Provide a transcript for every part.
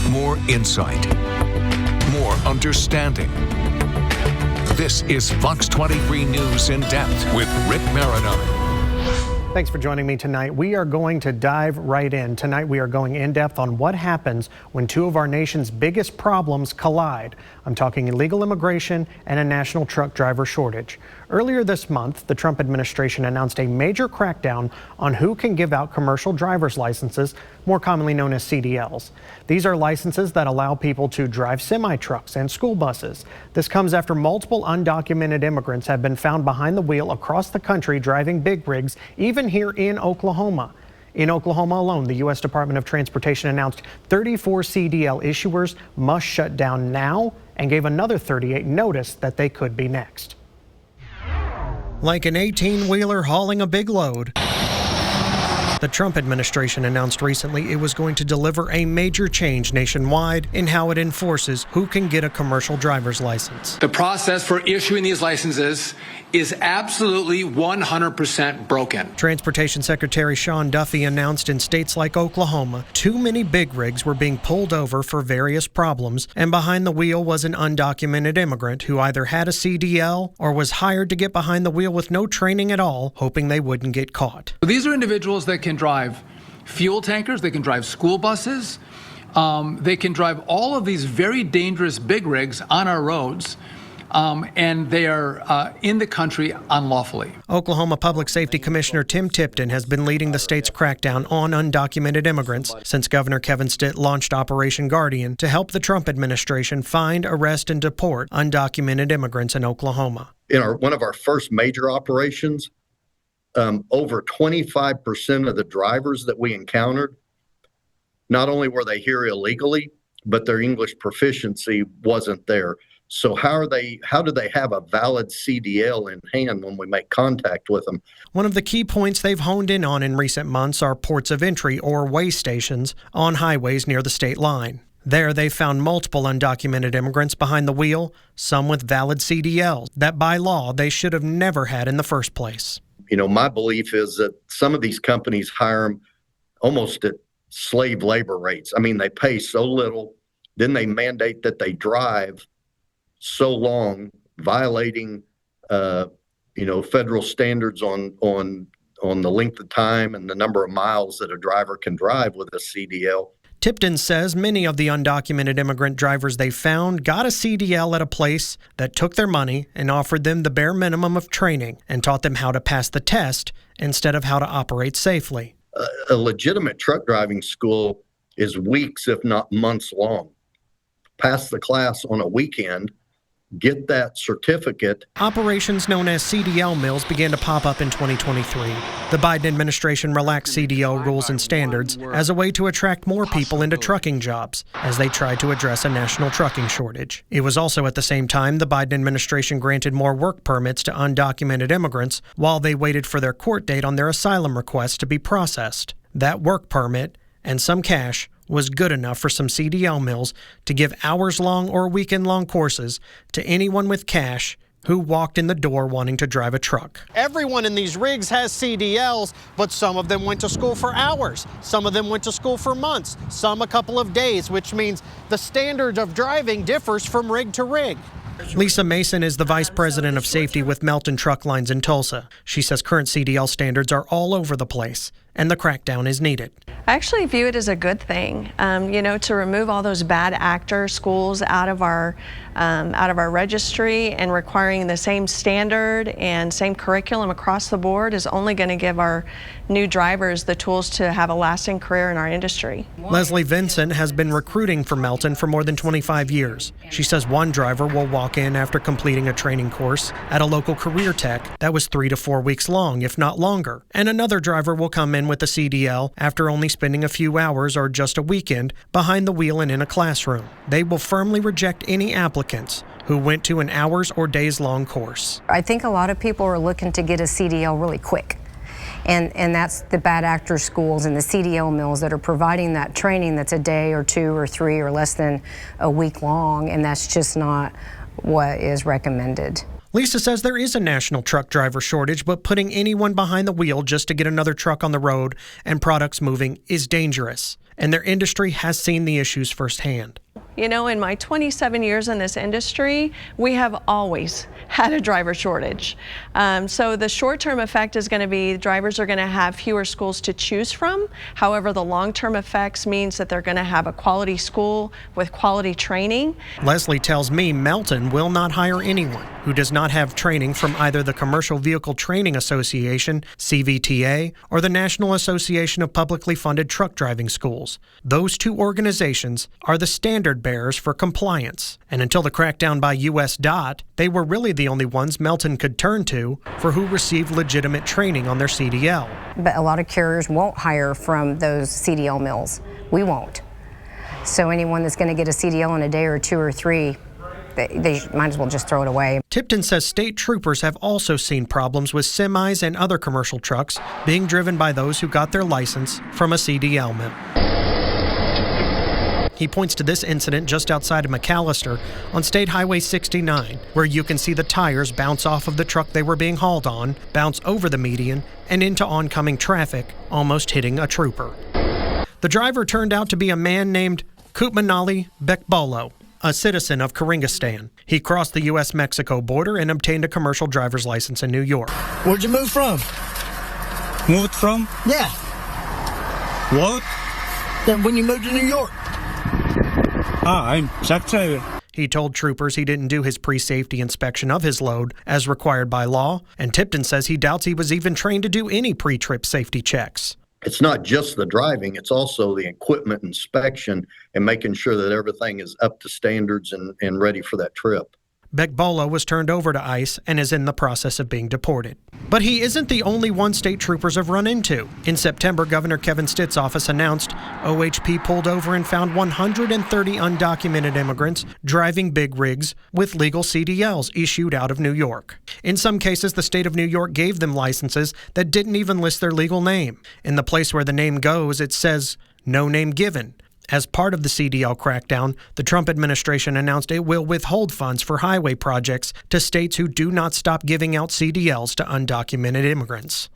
more insight, more understanding. This is Fox 23 News in Depth with Rick Marinone. Thanks for joining me tonight. We are going to dive right in. Tonight we are going in depth on what happens when two of our nation's biggest problems collide. I'm talking illegal immigration and a national truck driver shortage. Earlier this month, the Trump administration announced a major crackdown on who can give out commercial driver's licenses, more commonly known as CDLs. These are licenses that allow people to drive semi-trucks and school buses. This comes after multiple undocumented immigrants have been found behind the wheel across the country driving big rigs, even here in Oklahoma. In Oklahoma alone, the U.S. Department of Transportation announced 34 CDL issuers must shut down now and gave another 38 notice that they could be next. Like an 18-wheeler hauling a big load, the Trump administration announced recently it was going to deliver a major change nationwide in how it enforces who can get a commercial driver's license. The process for issuing these licenses is absolutely 100% broken. Transportation Secretary Sean Duffy announced in states like Oklahoma, too many big rigs were being pulled over for various problems, and behind the wheel was an undocumented immigrant who either had a CDL or was hired to get behind the wheel with no training at all, hoping they wouldn't get caught. These are individuals that can drive fuel tankers, they can drive school buses, they can drive all of these very dangerous big rigs on our roads. And they are in the country unlawfully. Oklahoma Public Safety Commissioner Tim Tipton has been leading the state's crackdown on undocumented immigrants since Governor Kevin Stitt launched Operation Guardian to help the Trump administration find, arrest, and deport undocumented immigrants in Oklahoma. In one of our first major operations, over 25% of the drivers that we encountered, not only were they here illegally, but their English proficiency wasn't there. So how do they have a valid CDL in hand when we make contact with them? One of the key points they've honed in on in recent months are ports of entry or way stations on highways near the state line. There they found multiple undocumented immigrants behind the wheel, some with valid CDLs that by law they should have never had in the first place. You know, my belief is that some of these companies hire them almost at slave labor rates. I mean, they pay so little, then they mandate that they drive so long, violating federal standards on the length of time and the number of miles that a driver can drive with a CDL. Tipton says many of the undocumented immigrant drivers they found got a CDL at a place that took their money and offered them the bare minimum of training and taught them how to pass the test instead of how to operate safely. A legitimate truck driving school is weeks, if not months long. Pass the class on a weekend, get that certificate. Operations known as CDL mills began to pop up in 2023. The Biden administration relaxed CDL rules and standards as a way to attract more people into trucking jobs as they tried to address a national trucking shortage. It was also at the same time the Biden administration granted more work permits to undocumented immigrants while they waited for their court date on their asylum request to be processed. That work permit and some cash was good enough for some CDL mills to give hours-long or weekend-long courses to anyone with cash who walked in the door wanting to drive a truck. Everyone in these rigs has CDLs, but some of them went to school for hours. Some of them went to school for months, some a couple of days, which means the standard of driving differs from rig to rig. Lisa Mason is the vice president of safety with Melton Truck Lines in Tulsa. She says current CDL standards are all over the place, and the crackdown is needed. I actually view it as a good thing, to remove all those bad actor schools out of our registry and requiring the same standard and same curriculum across the board is only going to give our new drivers the tools to have a lasting career in our industry. Leslie Vincent has been recruiting for Melton for more than 25 years. She says one driver will walk in after completing a training course at a local career tech that was 3 to 4 weeks long, if not longer. And another driver will come in with a CDL after only spending a few hours or just a weekend behind the wheel and in a classroom. They will firmly reject any applicants who went to an hours or days long course. I think a lot of people are looking to get a CDL really quick. And that's the bad actor schools and the CDL mills that are providing that training that's a day or 2 or 3 or less than a week long, and that's just not what is recommended. Lisa says there is a national truck driver shortage, but putting anyone behind the wheel just to get another truck on the road and products moving is dangerous. and their industry has seen the issues firsthand. You know, in my 27 years in this industry, we have always had a driver shortage. So the short-term effect is going to be drivers are going to have fewer schools to choose from. However, the long-term effects means that they're going to have a quality school with quality training. Leslie tells me Melton will not hire anyone who does not have training from either the Commercial Vehicle Training Association, CVTA, or the National Association of Publicly Funded Truck Driving Schools. Those two organizations are the standard bearers for compliance. And until the crackdown by US DOT, they were really the only ones Melton could turn to for who received legitimate training on their CDL. But a lot of carriers won't hire from those CDL mills. We won't. So anyone that's going to get a CDL in a day or two or three, they might as well just throw it away. Tipton says state troopers have also seen problems with semis and other commercial trucks being driven by those who got their license from a CDL mill. He points to this incident just outside of McAllister on State Highway 69, where you can see the tires bounce off of the truck they were being hauled on, bounce over the median, and into oncoming traffic, almost hitting a trooper. The driver turned out to be a man named Kutmanali Bekbolo, a citizen of Kyrgyzstan. He crossed the U.S.-Mexico border and obtained a commercial driver's license in New York. Where'd you move from? Moved from? Yeah. What? Then when you moved to New York? I'm truck driver. He told troopers he didn't do his pre-safety inspection of his load as required by law, and Tipton says he doubts he was even trained to do any pre-trip safety checks. It's not just the driving, it's also the equipment inspection and making sure that everything is up to standards and ready for that trip. Bekbolo was turned over to ICE and is in the process of being deported. But he isn't the only one state troopers have run into. In September, Governor Kevin Stitt's office announced OHP pulled over and found 130 undocumented immigrants driving big rigs with legal CDLs issued out of New York. In some cases, the state of New York gave them licenses that didn't even list their legal name. In the place where the name goes, it says, "No name given." As part of the CDL crackdown, the Trump administration announced it will withhold funds for highway projects to states who do not stop giving out CDLs to undocumented immigrants.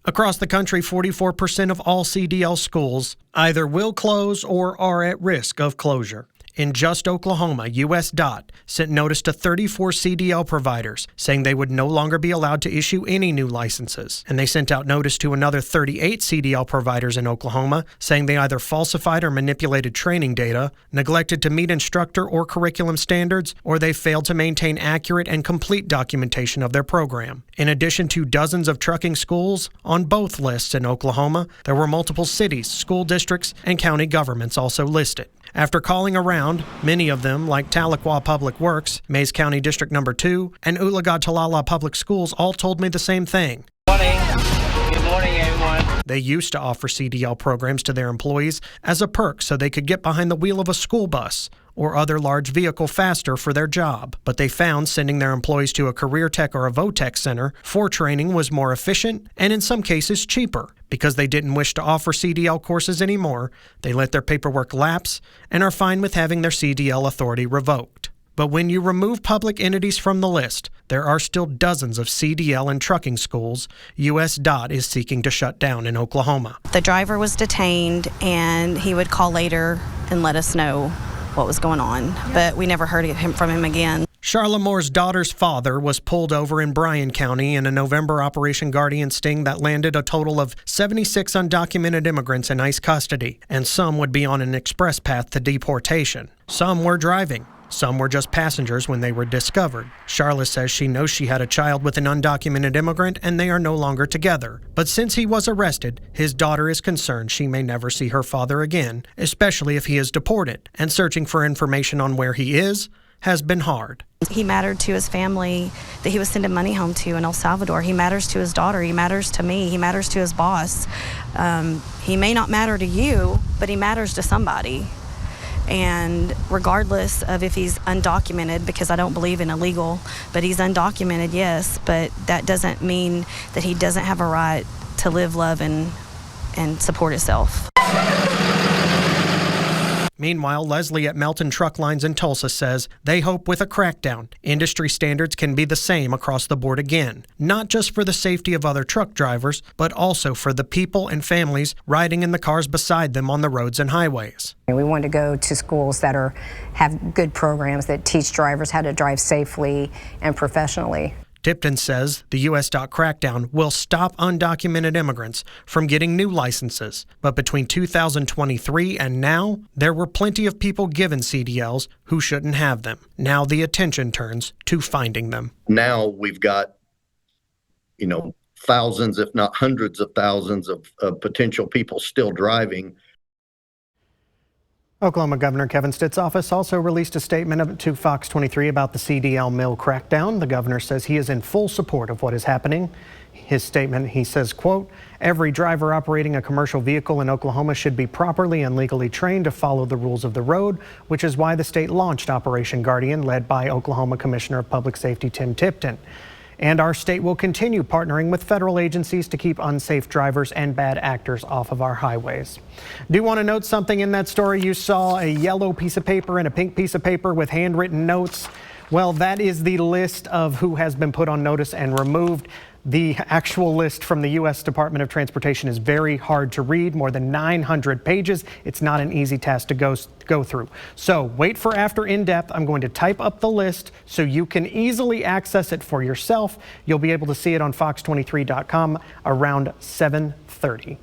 Across the country, 44% of all CDL schools either will close or are at risk of closure. In just Oklahoma, US DOT sent notice to 34 CDL providers saying they would no longer be allowed to issue any new licenses. And they sent out notice to another 38 CDL providers in Oklahoma saying they either falsified or manipulated training data, neglected to meet instructor or curriculum standards, or they failed to maintain accurate and complete documentation of their program. In addition to dozens of trucking schools on both lists in Oklahoma, there were multiple cities, school districts, and county governments also listed. After calling around, many of them, like Tahlequah Public Works, Mays County District No. 2, and Ulaga-Talala Public Schools, all told me the same thing. Good morning, everyone. They used to offer CDL programs to their employees as a perk so they could get behind the wheel of a school bus or other large vehicle faster for their job. But they found sending their employees to a career tech or a VOTEC center for training was more efficient and in some cases cheaper. Because they didn't wish to offer CDL courses anymore, they let their paperwork lapse and are fine with having their CDL authority revoked. But when you remove public entities from the list, there are still dozens of CDL and trucking schools US DOT is seeking to shut down in Oklahoma. The driver was detained and he would call later and let us know what was going on, but we never heard from him again. Charla Moore's daughter's father was pulled over in Bryan County in a November Operation Guardian Sting that landed a total of 76 undocumented immigrants in ICE custody, and some would be on an express path to deportation. Some were driving. Some were just passengers when they were discovered. Charla says she knows she had a child with an undocumented immigrant and they are no longer together. But since he was arrested, his daughter is concerned she may never see her father again, especially if he is deported, and searching for information on where he is has been hard. He mattered to his family that he was sending money home to in El Salvador. He matters to his daughter. He matters to me. He matters to his boss. He may not matter to you, but he matters to somebody. And regardless of if he's undocumented, because I don't believe in illegal, but he's undocumented, yes, but that doesn't mean that he doesn't have a right to live, love, and support himself. Meanwhile, Leslie at Melton Truck Lines in Tulsa says they hope with a crackdown, industry standards can be the same across the board again, not just for the safety of other truck drivers, but also for the people and families riding in the cars beside them on the roads and highways. We want to go to schools that have good programs that teach drivers how to drive safely and professionally. Tipton says the U.S. crackdown will stop undocumented immigrants from getting new licenses. But between 2023 and now, there were plenty of people given CDLs who shouldn't have them. Now the attention turns to finding them. Now we've got, thousands, if not hundreds of thousands of potential people still driving. Oklahoma Governor Kevin Stitt's office also released a statement to Fox 23 about the CDL mill crackdown. The governor says he is in full support of what is happening. His statement, he says, quote, every driver operating a commercial vehicle in Oklahoma should be properly and legally trained to follow the rules of the road, which is why the state launched Operation Guardian, led by Oklahoma Commissioner of Public Safety Tim Tipton. And our state will continue partnering with federal agencies to keep unsafe drivers and bad actors off of our highways. Do want to note something in that story? You saw a yellow piece of paper and a pink piece of paper with handwritten notes. Well, that is the list of who has been put on notice and removed. The actual list from the U.S. Department of Transportation is very hard to read, more than 900 pages. It's not an easy task to go through. So wait for after in-depth. I'm going to type up the list so you can easily access it for yourself. You'll be able to see it on fox23.com around 7:30.